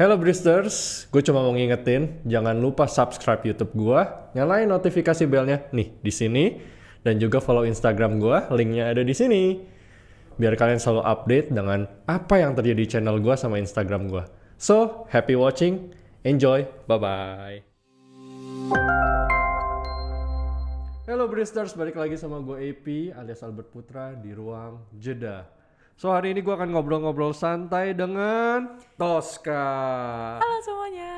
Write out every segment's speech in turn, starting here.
Hello Bristers, gue cuma mau ngingetin, jangan lupa subscribe YouTube gue, nyalain notifikasi belnya nih di sini, dan juga follow Instagram gue, linknya ada di sini. Biar kalian selalu update dengan apa yang terjadi di channel gue sama Instagram gue. So, happy watching, enjoy, bye-bye. Hello Bristers, balik lagi sama gue AP alias Albert Putra di Ruang Jeda. So hari ini gue akan ngobrol-ngobrol santai dengan Tosca. Halo semuanya.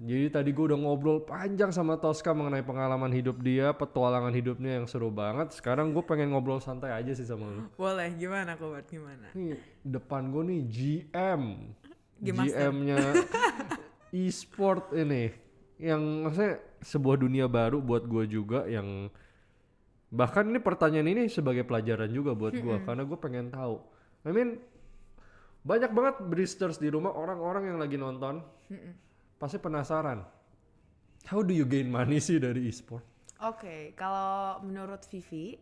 Jadi tadi gue udah ngobrol panjang sama Tosca mengenai pengalaman hidup dia, petualangan hidupnya yang seru banget. Sekarang gue pengen ngobrol santai aja sih sama lu. Boleh, gimana Kobat, gimana? Nih depan gue nih GM, Game Master. GM-nya e-sport ini, yang maksudnya sebuah dunia baru buat gue juga, yang bahkan ini pertanyaan ini sebagai pelajaran juga buat gue karena gue pengen tahu. I mean, banyak banget Bristers di rumah, orang-orang yang lagi nonton pasti penasaran. How do you gain money sih dari e-sport? Oke, kalau menurut Vivi,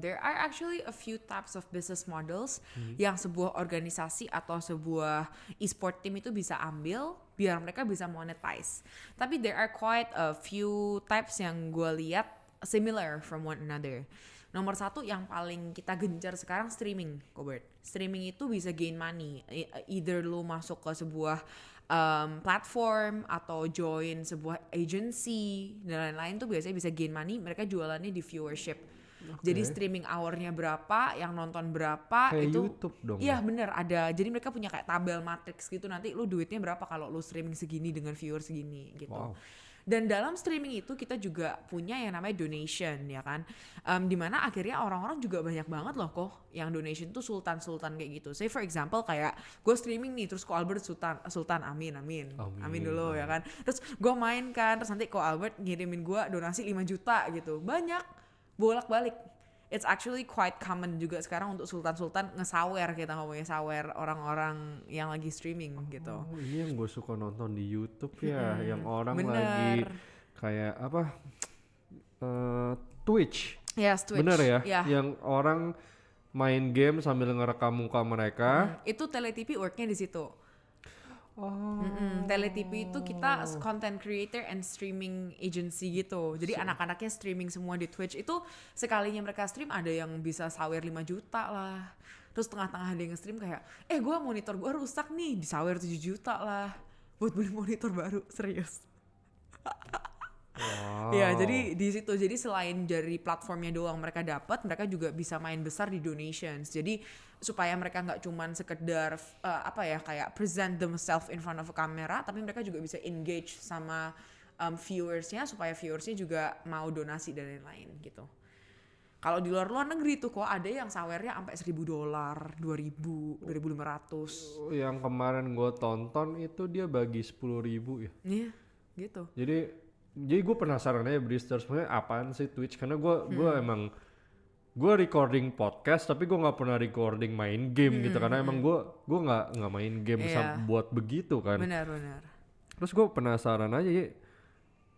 there are actually a few types of business models yang sebuah organisasi atau sebuah e-sport team itu bisa ambil biar mereka bisa monetize. Tapi there are quite a few types yang gue lihat similar from one another. Nomor satu yang paling kita gencar sekarang streaming, Kobert. Streaming itu bisa gain money. Either lu masuk ke sebuah platform atau join sebuah agency dan lain-lain tuh biasanya bisa gain money. Mereka jualannya di viewership. Jadi streaming hournya berapa, yang nonton berapa, Kayak itu YouTube dong. iya bener ada. Jadi mereka punya kayak tabel matrix gitu, nanti lu duitnya berapa kalau lu streaming segini dengan viewer segini gitu. Wow. Dan dalam streaming itu kita juga punya yang namanya donation, ya kan, dimana akhirnya orang-orang juga banyak banget loh kok yang donation tuh sultan kayak gitu. Say for example kayak gue streaming nih, terus ko Albert sultan amin dulu ya kan, terus gue main kan, terus nanti ko Albert ngirimin gue donasi 5 juta gitu, banyak bolak-balik. It's actually quite common juga sekarang untuk sultan ngesawer, kita ngomongnya sawer orang-orang yang lagi streaming gitu. Oh, ini yang gue suka nonton di YouTube ya, yang orang Bener. lagi kayak apa? Twitch. Yes, Twitch. Bener ya? Yeah. Yang orang main game sambil ngerekam muka mereka. Itu Teletv worknya di situ. Oh. Teletv itu kita content creator and streaming agency gitu. Jadi anak-anaknya streaming semua di Twitch. Itu sekalinya mereka stream ada yang bisa sawer 5 juta lah. Terus tengah-tengah ada yang stream kayak, gue monitor gue rusak nih, disawer 7 juta lah. Buat beli monitor baru, serius. Wow. Ya, jadi di situ. Jadi selain dari platformnya doang mereka dapat, mereka juga bisa main besar di donations. Jadi supaya mereka nggak cuman sekedar kayak present themselves in front of a camera, tapi mereka juga bisa engage sama viewersnya supaya viewersnya juga mau donasi dan lain-lain gitu. Kalau di luar negeri tuh kok ada yang sawernya sampai $1,000, 2.000, 2.500. Yang kemarin gue tonton itu dia bagi 10.000 ya. Iya, gitu. Jadi gue penasaran aja Bristers, sebenarnya apaan sih Twitch? Karena gue emang gue recording podcast tapi gue nggak pernah recording main game gitu, karena emang gue nggak main game buat begitu kan. Benar. Terus gue penasaran aja ya,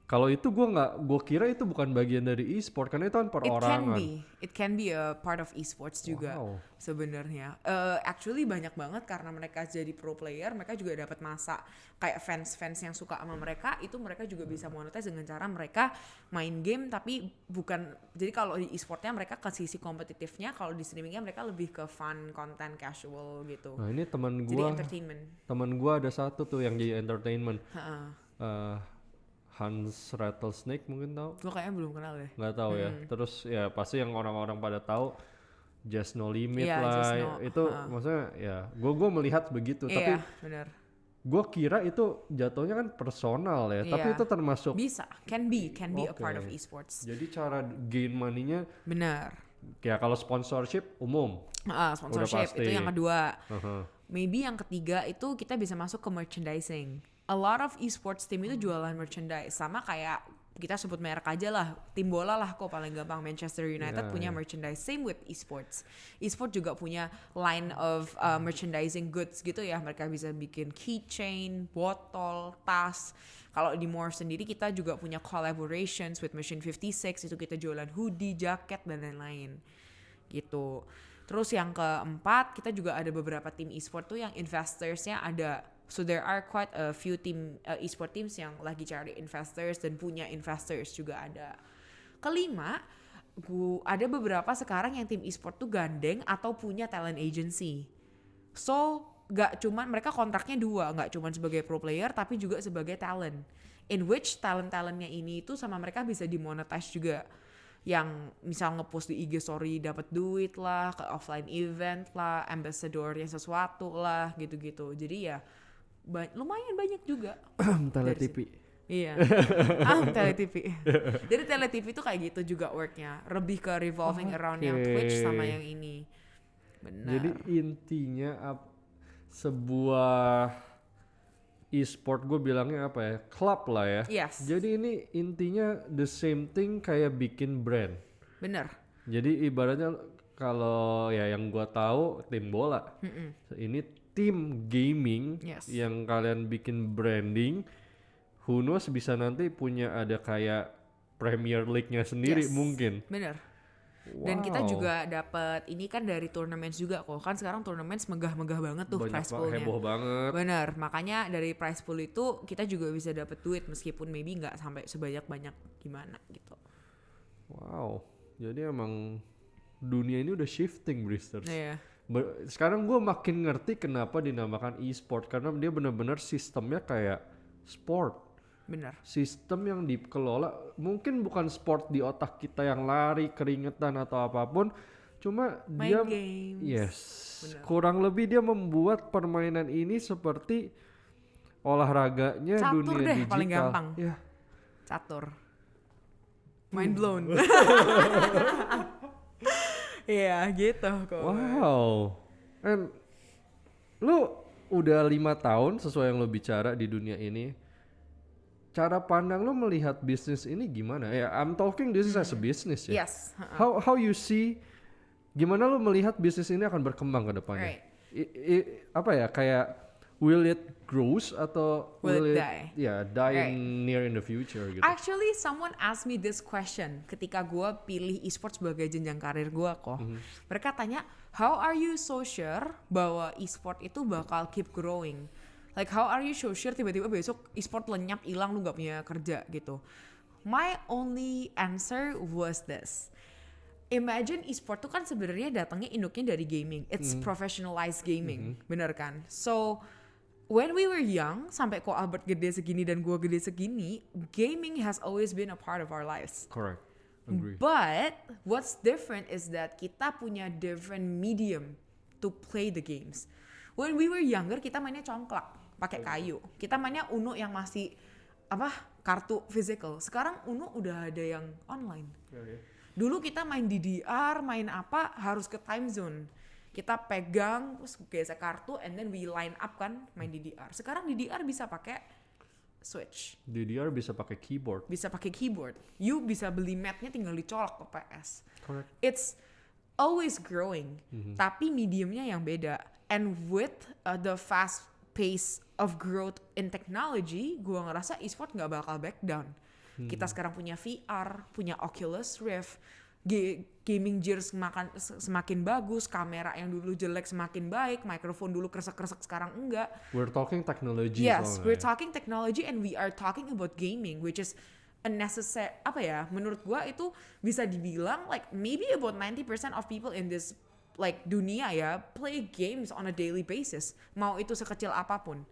kalau itu gue kira itu bukan bagian dari e-sport karena itu kan perorangan. It can be a part of esports juga. Wow. Sebenarnya. Actually banyak banget karena mereka jadi pro player, mereka juga dapat masa kayak fans yang suka sama mereka, itu mereka juga bisa monetize dengan cara mereka main game tapi bukan. Jadi kalau di esportnya mereka ke sisi kompetitifnya, kalau di streamingnya mereka lebih ke fun, content, casual gitu. Nah ini teman Jadi entertainment. Teman gue ada satu tuh yang jadi entertainment. Hans Rattlesnake mungkin tahu? Gue kayaknya belum kenal deh. Nggak tahu ya. Terus ya pasti yang orang-orang pada tahu Just No Limit Iya, lah. Just No. Itu maksudnya ya gue melihat begitu. Tapi Iya, benar. gue kira itu jatuhnya kan personal ya. Tapi Iya. itu termasuk. Bisa, can be a part of Oke. esports. Jadi cara gain money-nya Benar. ya kalau sponsorship umum. Sponsorship pasti. itu yang kedua. Uh-huh. Maybe yang ketiga itu kita bisa masuk ke merchandising. A lot of esports team itu jualan merchandise, sama kayak kita sebut merek aja lah, tim bola lah kok paling gampang, Manchester United punya merchandise. Same with esports. Esports juga punya line of merchandising goods gitu ya. Mereka bisa bikin keychain, botol, tas. Kalau di Morph sendiri kita juga punya collaborations with Mission 56, itu kita jualan hoodie, jaket dan lain-lain gitu. Terus yang keempat, kita juga ada beberapa tim e-sport tuh yang investorsnya ada So there are quite a few e-sport teams yang lagi cari investors dan punya investors juga ada. Kelima, ada beberapa sekarang yang tim e-sport tuh gandeng atau punya talent agency. So gak cuman mereka kontraknya dua, gak cuman sebagai pro player tapi juga sebagai talent. In which talentnya ini itu sama mereka bisa dimonetize juga. Yang misal ngepost di IG story dapat duit lah, ke offline event lah, ambassadornya sesuatu lah, gitu-gitu. Jadi ya lumayan banyak juga. Tele-TV. Iya. Tele-TV. Jadi Tele-TV itu kayak gitu juga worknya. Lebih ke revolving around yang Twitch sama yang ini. Benar. Jadi intinya sebuah e-sport gue bilangnya apa ya? Club lah ya. Yes. Jadi ini intinya the same thing kayak bikin brand. Bener. Jadi ibaratnya kalau ya yang gue tahu tim bola. Ini tim gaming yang kalian bikin branding, who knows bisa nanti punya ada kayak Premier League-nya sendiri mungkin. Bener. Dan kita juga dapat ini kan dari tournaments juga kok. Kan sekarang tournaments megah-megah banget tuh prize pool-nya. Heboh banget. Bener, makanya dari prize pool itu kita juga bisa dapat duit meskipun maybe nggak sampai sebanyak-banyak gimana gitu. Wow, jadi emang dunia ini udah shifting, Bristers. Iya. Sekarang gue makin ngerti kenapa dinamakan e-sport, karena dia benar-benar sistemnya kayak sport. Benar. Sistem yang dikelola mungkin bukan sport di otak kita yang lari, keringetan atau apapun, cuma dia games. Benar. Kurang lebih dia membuat permainan ini seperti olahraganya catur dunia deh, digital. paling gampang. Ya. Catur. Mind blown. Iya gitu kok. Wow. And lu udah 5 tahun sesuai yang lu bicara di dunia ini. Cara pandang lu melihat bisnis ini gimana? Ya, I'm talking this is as a business ya. Yes. How you see, gimana lu melihat bisnis ini akan berkembang ke depannya? Right. Apa ya, kayak will it grows atau will it die? Yeah, die near in the future gitu. Actually, someone asked me this question ketika gue pilih e-sport sebagai jenjang karir gue kok. Mereka tanya, how are you so sure bahwa e-sport itu bakal keep growing? Like how are you so sure tiba-tiba besok e-sport lenyap hilang lu gak punya kerja gitu? My only answer was this. Imagine e-sport tuh kan sebenarnya datangnya induknya dari gaming. It's professionalized gaming, bener kan? So when we were young, sampai kok Albert gede segini dan gua gede segini, gaming has always been a part of our lives. Correct, agree. But what's different is that kita punya different medium to play the games. When we were younger, kita mainnya congklak, pakai kayu. Kita mainnya Uno yang masih kartu physical. Sekarang Uno udah ada yang online. Dulu kita main DDR, main apa harus ke time zone. Kita pegang terus gesek kartu and then we line up kan main DDR. Sekarang DDR bisa pakai Switch. DDR bisa pakai keyboard. Bisa pakai keyboard. You bisa beli matnya tinggal dicolok ke PS. Correct. It's always growing. Tapi mediumnya yang beda. And with the fast pace of growth in technology, gua ngerasa e-sport nggak bakal back down. Kita sekarang punya VR, punya Oculus Rift. Gaming gear semakin bagus, kamera yang dulu jelek semakin baik, mikrofon dulu kresek-kresek sekarang enggak. We're talking technology. Yes, we're talking technology and we are talking about gaming, which is a necessary, menurut gua itu bisa dibilang like maybe about 90% of people in this like dunia ya play games on a daily basis. Mau itu sekecil apapun.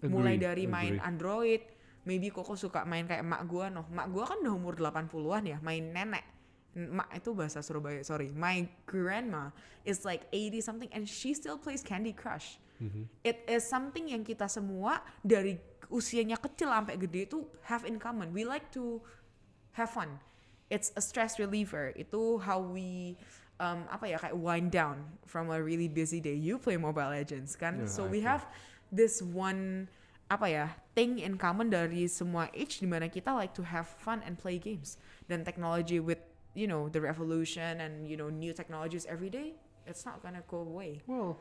Mulai dari main Android, maybe Koko suka main kayak emak gua Mak gua kan udah umur 80-an ya, main nenek. Mak itu bahasa Surabaya, sorry. My grandma is like 80 something and she still plays Candy Crush. It is something yang kita semua dari usianya kecil sampai gede itu have in common. We like to have fun. It's a stress reliever. Itu how we kayak wind down from a really busy day. You play Mobile Legends kan? So we have this one thing in common dari semua age di mana kita like to have fun and play games. Dan technology with the revolution and new technologies every day, it's not gonna go away. Well,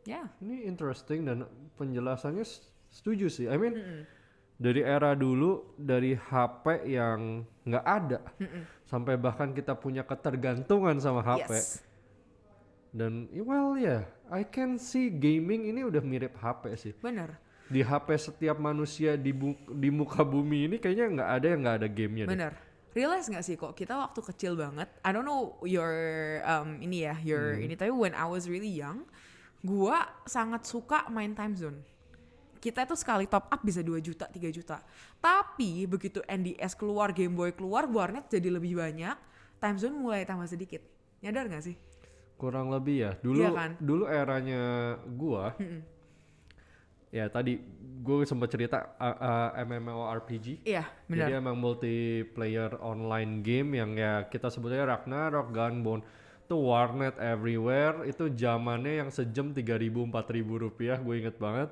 yeah. Ini interesting dan penjelasannya setuju sih. I mean, dari era dulu, dari HP yang nggak ada, sampai bahkan kita punya ketergantungan sama HP. Yes. Dan I can see gaming ini udah mirip HP sih. Bener. Di HP setiap manusia di muka bumi ini kayaknya nggak ada gamenya deh. Bener. Realize nggak sih kok kita waktu kecil banget, I don't know your ini, tapi when I was really young, gua sangat suka main Time Zone. Kita itu sekali top up bisa 2 juta, 3 juta. Tapi begitu NDS keluar, Game Boy keluar, warnet jadi lebih banyak, Time Zone mulai tambah sedikit. Nyadar nggak sih? Kurang lebih ya. Dulu Iya kan? dulu eranya gua. Ya tadi gue sempat cerita MMORPG. Iya, benar. Jadi emang multiplayer online game yang ya kita sebutnya Ragnarok, Gunbound. Itu warnet everywhere. Itu zamannya yang sejam 3.000-4.000 rupiah, gue inget banget.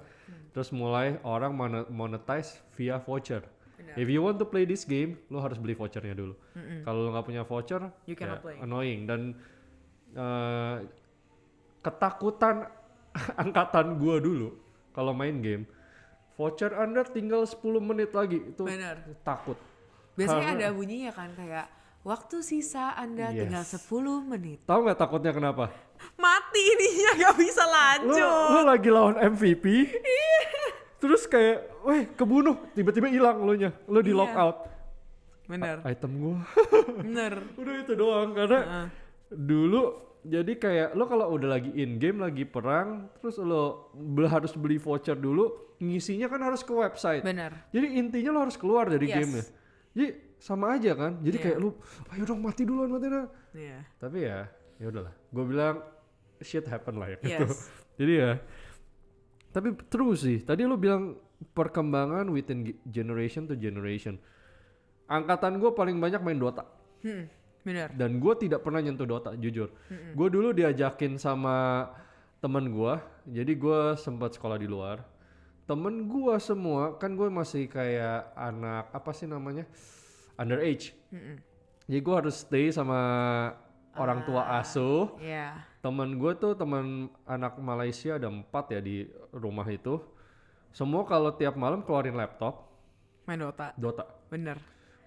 Terus mulai orang monetize via voucher. Benar. If you want to play this game, lo harus beli vouchernya dulu. Kalau lo nggak punya voucher, You cannot play. annoying. Dan ketakutan angkatan gua dulu kalau main game, voucher Anda tinggal 10 menit lagi, itu Benar. takut. Biasanya Karena- ada bunyinya kan kayak waktu sisa Anda Yes. tinggal 10 menit. Tahu nggak takutnya kenapa? Mati ininya gak bisa lanjut. Lo lagi lawan MVP, terus kayak, weh kebunuh, tiba-tiba hilang lo nya, lo di Iya. lockout. Bener. Item gua, Bener. udah itu doang karena dulu. Jadi kayak lo kalau udah lagi in game, lagi perang, terus lo harus beli voucher dulu, ngisinya kan harus ke website. Bener. Jadi intinya lo harus keluar dari Yes. gamenya. Jadi sama aja kan. Jadi Iya. kayak lo, ayo dong mati duluan. Iya. Tapi ya udahlah. Gue bilang shit happen lah ya gitu. Yes. Jadi ya. Tapi true sih. Tadi lo bilang perkembangan within generation to generation. Angkatan gue paling banyak main Dota. Bener. Dan gue tidak pernah nyentuh Dota, jujur. Gue dulu diajakin sama temen gue, jadi gue sempat sekolah di luar. Temen gue semua, kan gue masih kayak anak, apa sih namanya, underage. Jadi gue harus stay sama orang tua asuh. Iya. Temen gue tuh temen anak Malaysia, ada 4 ya di rumah itu. Semua kalau tiap malam keluarin laptop, Main Dota. Dota. Bener.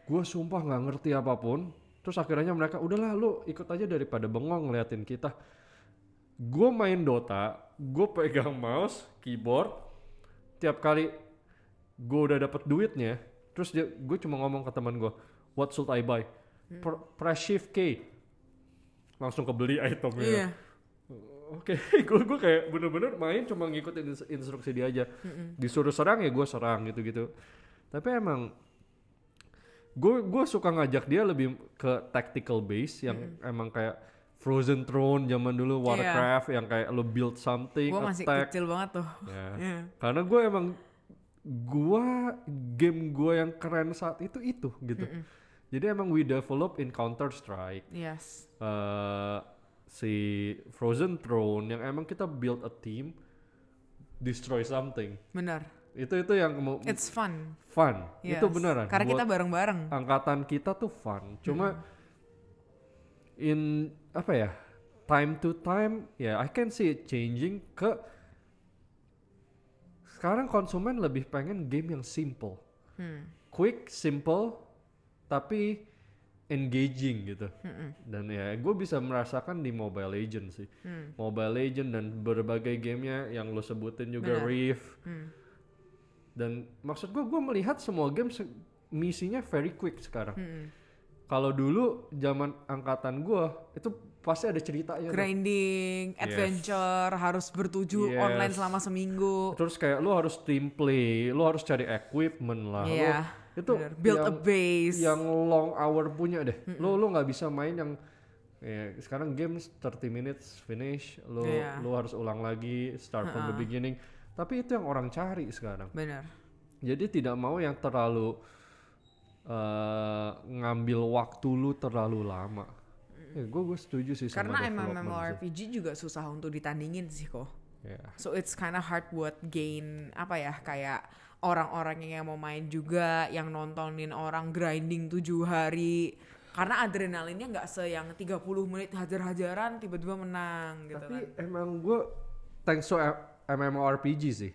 Gue sumpah nggak ngerti apapun. Terus akhirnya mereka, udahlah lu ikut aja daripada bengong ngeliatin kita. Gue main Dota, gue pegang mouse, keyboard. Tiap kali gue udah dapet duitnya, terus gue cuma ngomong ke teman gue, what should I buy? Press shift K. Langsung kebeli itemnya. Iya. Oke, gue kayak bener-bener main cuma ngikutin instruksi dia aja. Disuruh serang ya gue serang gitu-gitu. Tapi emang gue suka ngajak dia lebih ke tactical base yang emang kayak Frozen Throne zaman dulu, Warcraft yang kayak lo build something, Gue masih attack. kecil banget tuh. Ya. Iya. Karena gue emang game gue yang keren saat itu gitu. Jadi emang we develop in Counter Strike, Yes. si Frozen Throne yang emang kita build a team, destroy something. Bener. Itu yang It's fun. fun. Yes. Itu beneran. Karena kita Buat bareng-bareng. angkatan kita tuh fun. Cuma in apa ya? Time to time ya I can see it changing ke sekarang konsumen lebih pengen game yang simple. Quick, simple tapi engaging gitu. Dan ya gue bisa merasakan di Mobile Legends sih. Mobile Legends dan berbagai gamenya yang lo sebutin juga, Benar. Rift. Dan maksud gue melihat semua game misinya very quick sekarang. Kalau dulu zaman angkatan gue itu pasti ada ceritanya. tuh. Grinding, adventure, harus bertuju Yes. online selama seminggu. Terus kayak lo harus team play, lo harus cari equipment lah. Iya. Itu Bener. Build a base. yang long hour punya deh. Lo nggak bisa main yang ya, sekarang games 30 minutes finish, lo Iya. harus ulang lagi start from the beginning. Tapi itu yang orang cari sekarang. Bener. Jadi tidak mau yang terlalu ngambil waktu lu terlalu lama. Ya, gue setuju sih sama Karena development sih. MMORPG juga susah untuk ditandingin sih kok. Ya. So it's kinda hard buat gain apa ya, kayak orang-orang yang mau main juga, yang nontonin orang grinding 7 hari. Karena adrenalinnya nggak yang 30 menit hajar-hajaran tiba-tiba menang gitu Tapi kan. emang gue thanks to MMORPG sih.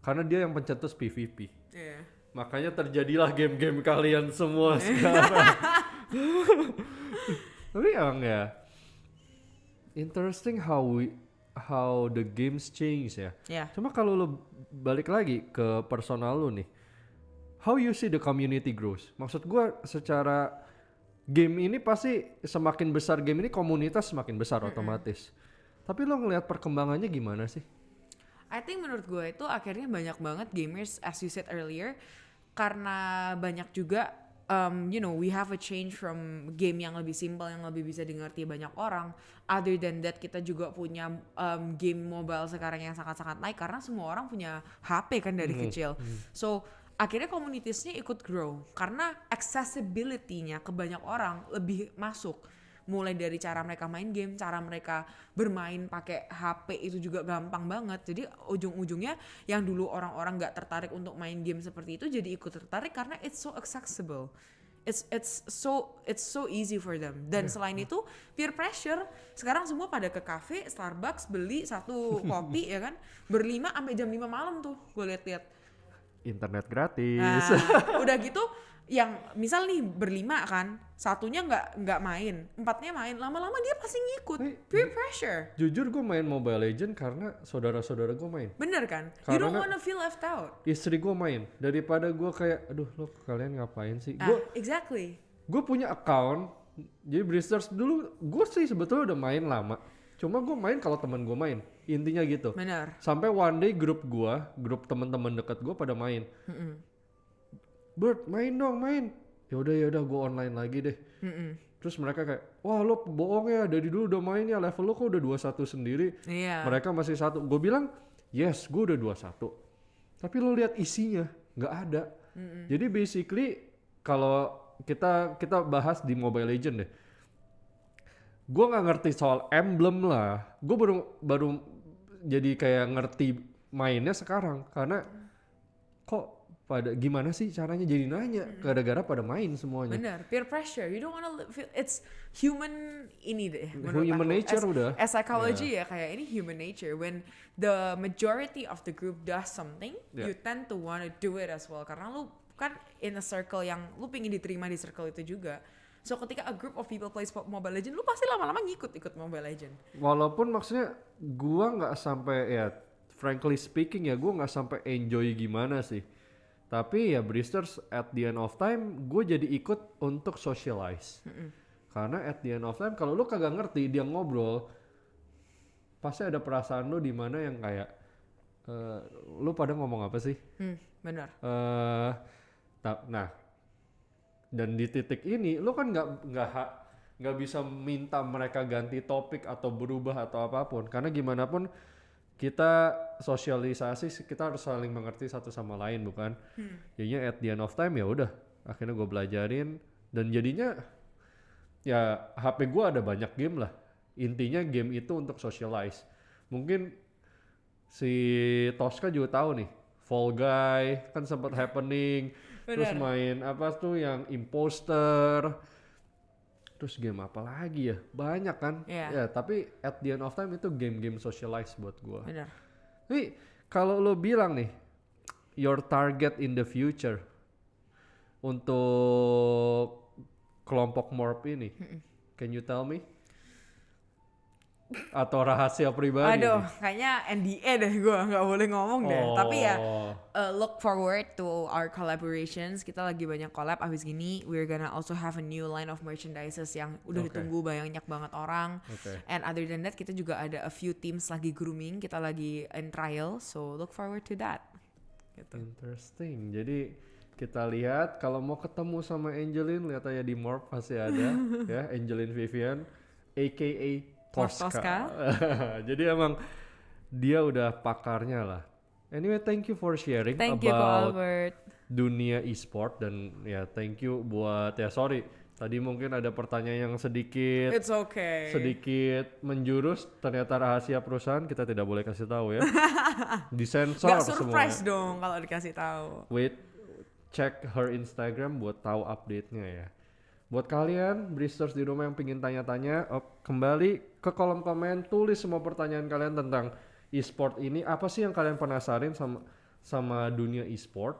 Karena dia yang pencetus PvP. Iya. Makanya terjadilah game-game kalian semua sekarang. Tapi emang ya interesting how how the games change ya. Ya. Cuma kalau lo balik lagi ke personal lo nih, how you see the community grows? Maksud gua secara game ini pasti semakin besar game ini komunitas semakin besar otomatis. Tapi lo ngelihat perkembangannya gimana sih? I think menurut gue itu akhirnya banyak banget gamers as you said earlier karena banyak juga we have a change from game yang lebih simple yang lebih bisa dimengerti banyak orang. Other than that kita juga punya game mobile sekarang yang sangat-sangat naik karena semua orang punya HP kan dari kecil. So akhirnya communitiesnya ikut grow karena accessibility-nya ke banyak orang lebih masuk. Mulai dari cara mereka main game, cara mereka bermain pakai HP itu juga gampang banget. Jadi ujung-ujungnya yang dulu orang-orang nggak tertarik untuk main game seperti itu jadi ikut tertarik karena it's so accessible. It's so easy for them. Dan selain itu peer pressure. Sekarang semua pada ke cafe, Starbucks beli satu kopi ya kan, berlima sampai jam 5 malam tuh gue lihat-lihat. Internet gratis. Nah, udah gitu yang misal nih berlima kan, satunya nggak main, empatnya main, lama-lama dia pasti ngikut. Peer pressure. Jujur gue main Mobile Legend karena saudara-saudara gue main. Bener kan? You don't wanna feel left out. Istri gue main daripada gue kayak, aduh lo kalian ngapain sih? Exactly. Gue punya account, jadi Bristers dulu gue sih sebetulnya udah main lama. Cuma gue main kalau teman gue main, intinya gitu. Bener. Sampai one day grup teman-teman dekat gue pada main. Bert main dong main. Yaudah gue online lagi deh. Terus mereka kayak, wah lo bohong ya dari dulu udah main ya, level lo kok udah 21 sendiri. Iya. Mereka masih 1. Gue bilang yes gue udah 21. Tapi lo lihat isinya nggak ada. Jadi basically kalau kita bahas di Mobile Legend deh. Gue nggak ngerti soal emblem lah. Gue baru jadi kayak ngerti mainnya sekarang karena kok pada gimana sih caranya jadi nanya gara-gara pada main semuanya. Bener, peer pressure. You don't wanna feel, it's human ini deh. Human nature udah. As psychology ya kayak ini human nature. When the majority of the group does something, you tend to wanna do it as well. Karena lu kan in a circle yang lu pingin diterima di circle itu juga. So ketika a group of people plays Mobile Legend, lu pasti lama-lama ikut Mobile Legend. Walaupun maksudnya gua nggak sampai ya, frankly speaking ya, gua nggak sampai enjoy gimana sih. Tapi ya Bristers at the end of time gue jadi ikut untuk socialize. Karena at the end of time kalau lu kagak ngerti dia ngobrol, pasti ada perasaan lu di mana yang kayak lu pada ngomong apa sih? Benar. Nah, dan di titik ini lu kan nggak bisa minta mereka ganti topik atau berubah atau apapun. Karena gimana pun kita sosialisasi, kita harus saling mengerti satu sama lain bukan? Jadinya at the end of time ya udah, akhirnya gue belajarin dan jadinya ya HP gue ada banyak game lah. Intinya game itu untuk socialize. Mungkin si Tosca juga tahu nih, Fall Guy kan sempat happening. Terus main apa tuh yang Imposter. Terus game apa lagi ya? Banyak kan? Ya, tapi at the end of time itu game-game socialize buat gue. Benar. Tapi kalau lo bilang nih, your target in the future untuk kelompok Morp ini, can you tell me? Atau rahasia pribadi? Aduh, nih? kayaknya NDA deh gue, nggak boleh ngomong deh. Tapi ya, look forward to our collaborations. Kita lagi banyak collab. Abis gini, we're gonna also have a new line of merchandises yang udah ditunggu banyak banget orang. And other than that, kita juga ada a few teams lagi grooming. Kita lagi in trial, so look forward to that. Gitu. Interesting. Jadi kita lihat kalau mau ketemu sama Angeline, lihat aja di Morp pasti ada ya, Angeline Vivian, aka Tosca. Jadi emang dia udah pakarnya lah. Anyway, thank you for sharing about dunia e-sport dan ya thank you buat ya sorry tadi mungkin ada pertanyaan yang sedikit It's okay. sedikit menjurus, ternyata rahasia perusahaan kita tidak boleh kasih tahu ya. Disensor semua. Gak surprise dong kalau dikasih tahu. Wait, check her Instagram buat tahu update-nya ya. Buat kalian Bristers di rumah yang pingin tanya-tanya, kembali ke kolom komen, tulis semua pertanyaan kalian tentang e-sport ini. Apa sih yang kalian penasarin sama dunia e-sport?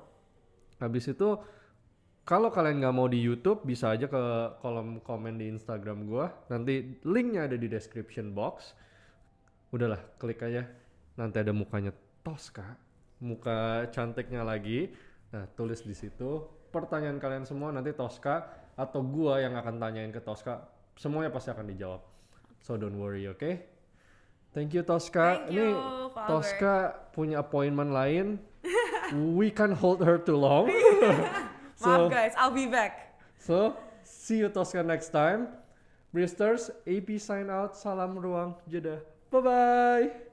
Habis itu, kalau kalian nggak mau di YouTube, bisa aja ke kolom komen di Instagram gua. Nanti linknya ada di description box. udahlah klik aja. Nanti ada mukanya Tosca, muka cantiknya lagi. Nah, tulis di situ pertanyaan kalian semua, nanti Tosca atau gua yang akan tanyain ke Tosca. Semuanya pasti akan dijawab. So don't worry, oke? Thank you Tosca. Thank you, Ini Father. Tosca punya appointment lain. We can't hold her too long. Maaf guys, I'll be back. So, see you Tosca next time. Bristers, AP sign out. Salam ruang jeda. Bye-bye.